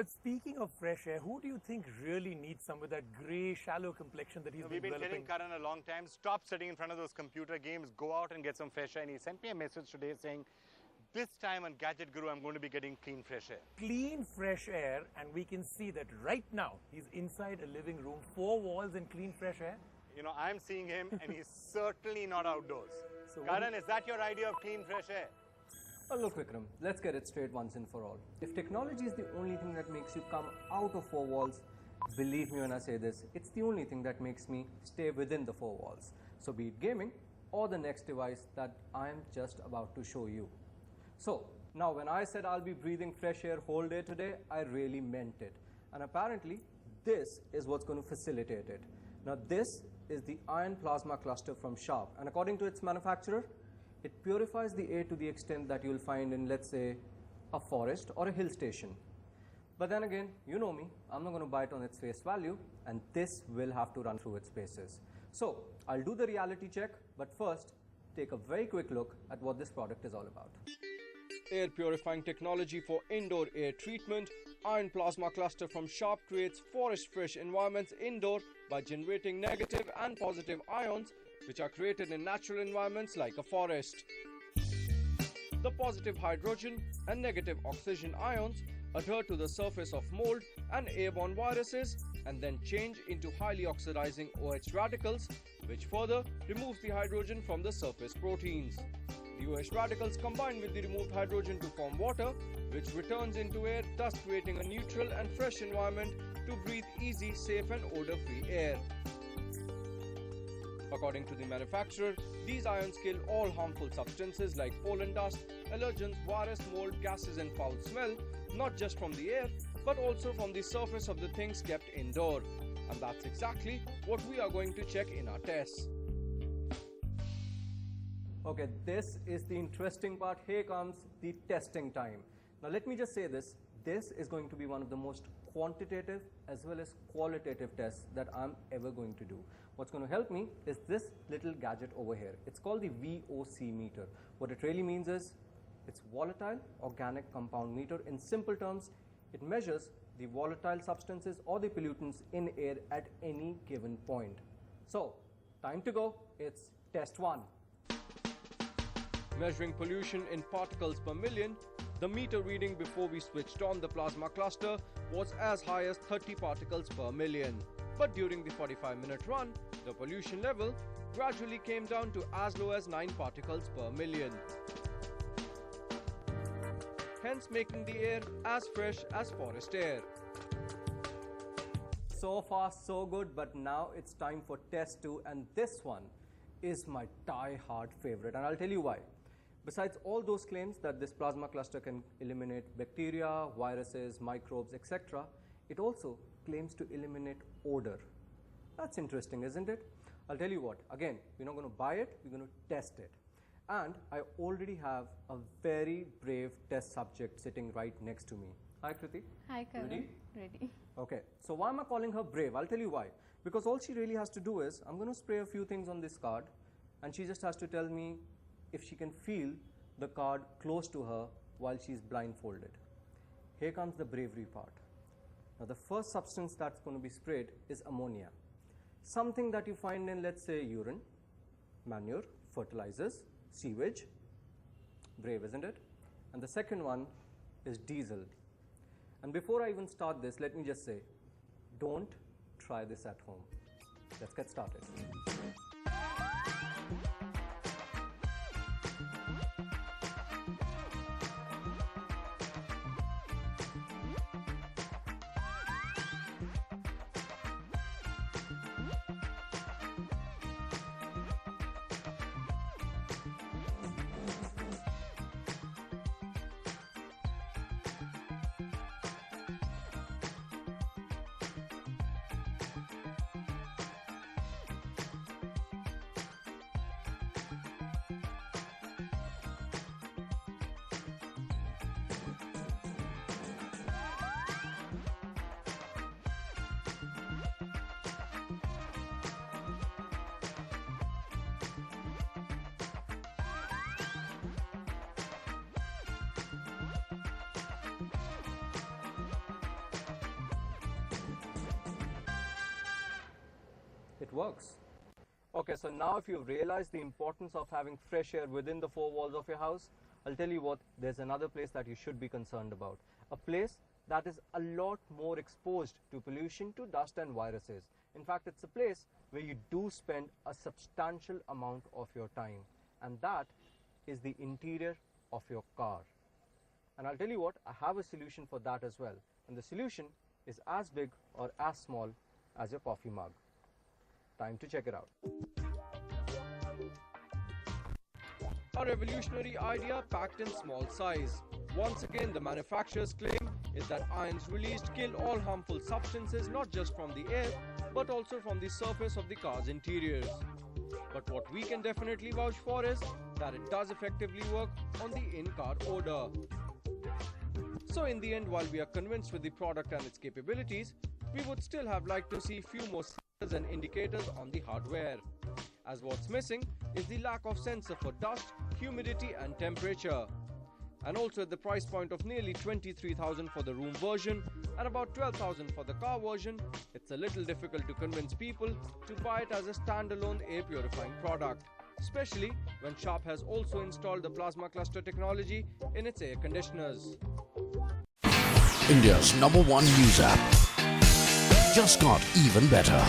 But speaking of fresh air, who do you think really needs some with that grey, shallow complexion that he's been developing? We've been telling Karan a long time, stop sitting in front of those computer games, go out and get some fresh air. And he sent me a message today saying, this time on Gadget Guru, I'm going to be getting clean fresh air. Clean fresh air, and we can see that right now he's inside a living room, 4 walls and clean fresh air. You know, I'm seeing him and he's certainly not outdoors. So Karan, is that your idea of clean fresh air? Well, look, Vikram, let's get it straight once and for all. If technology is the only thing that makes you come out of 4 walls, believe me when I say this, it's the only thing that makes me stay within the 4 walls. So be it gaming or the next device that I'm just about to show you. So, now when I said I'll be breathing fresh air whole day today, I really meant it. And apparently, this is what's going to facilitate it. Now, this is the ion plasma cluster from Sharp. And according to its manufacturer, it purifies the air to the extent that you'll find in, let's say, a forest or a hill station. But then again, you know me, I'm not going to buy it on its face value, and this will have to run through its paces. So, I'll do the reality check, but first, take a very quick look at what this product is all about. Air purifying technology for indoor air treatment, ion plasma cluster from Sharp creates forest-fresh environments indoor by generating negative and positive ions which are created in natural environments like a forest. The positive hydrogen and negative oxygen ions adhere to the surface of mold and airborne viruses and then change into highly oxidizing OH radicals, which further removes the hydrogen from the surface proteins. The OH radicals combine with the removed hydrogen to form water, which returns into air, thus creating a neutral and fresh environment to breathe easy, safe and odor-free air. According to the manufacturer, these ions kill all harmful substances like pollen dust, allergens, virus, mold, gases and foul smell, not just from the air, but also from the surface of the things kept indoor. And that's exactly what we are going to check in our tests. Okay, this is the interesting part. Here comes the testing time. Now let me just say this. This is going to be one of the most quantitative as well as qualitative tests that I'm ever going to do. What's going to help me is this little gadget over here. It's called the VOC meter. What it really means is it's volatile organic compound meter. In simple terms, it measures the volatile substances or the pollutants in air at any given point. So, time to go. It's test 1. Measuring pollution in particles per million, the meter reading before we switched on the plasma cluster was as high as 30 particles per million. But during the 45-minute run, the pollution level gradually came down to as low as 9 particles per million. Hence making the air as fresh as forest air. So far so good, but now it's time for test 2, and this one is my die-hard favorite, and I'll tell you why. Besides all those claims that this plasma cluster can eliminate bacteria, viruses, microbes, etc., it also claims to eliminate odor. That's interesting, isn't it? I'll tell you what, again, we're not going to buy it, we're going to test it. And I already have a very brave test subject sitting right next to me. Hi, Kriti. Hi, Karan. Ready? Ready. Okay, so why am I calling her brave? I'll tell you why. Because all she really has to do is, I'm going to spray a few things on this card, and she just has to tell me if she can feel the card close to her while she's blindfolded. Here comes the bravery part. Now, the first substance that's going to be sprayed is ammonia. Something that you find in, let's say, urine, manure, fertilizers, sewage. Brave, isn't it? And the second one is diesel. And before I even start this, let me just say, don't try this at home. Let's get started. it works. Okay, so now if you've realized the importance of having fresh air within the four walls of your house, I'll tell you what, there's another place that you should be concerned about. A place that is a lot more exposed to pollution, to dust and viruses. In fact, it's a place where you do spend a substantial amount of your time, and that is the interior of your car. And I'll tell you what, I have a solution for that as well. And the solution is as big or as small as your coffee mug. Time to check it out. A revolutionary idea packed in small size. Once again, the manufacturer's claim is that ions released kill all harmful substances not just from the air but also from the surface of the car's interiors. But what we can definitely vouch for is that it does effectively work on the in-car odor. So in the end, while we are convinced with the product and its capabilities, we would still have liked to see few more sensors and indicators on the hardware, as what's missing is the lack of sensor for dust, humidity and temperature. And also at the price point of nearly 23,000 for the room version and about 12,000 for the car version, it's a little difficult to convince people to buy it as a standalone air purifying product, especially when Sharp has also installed the Plasmacluster technology in its air conditioners. India's #1 news app just got even better.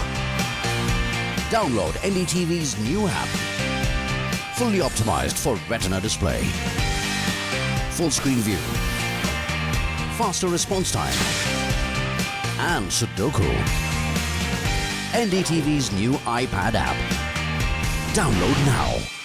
Download NDTV's new app, fully optimized for retina display, full screen view, faster response time, and Sudoku. NDTV's new iPad app. Download now.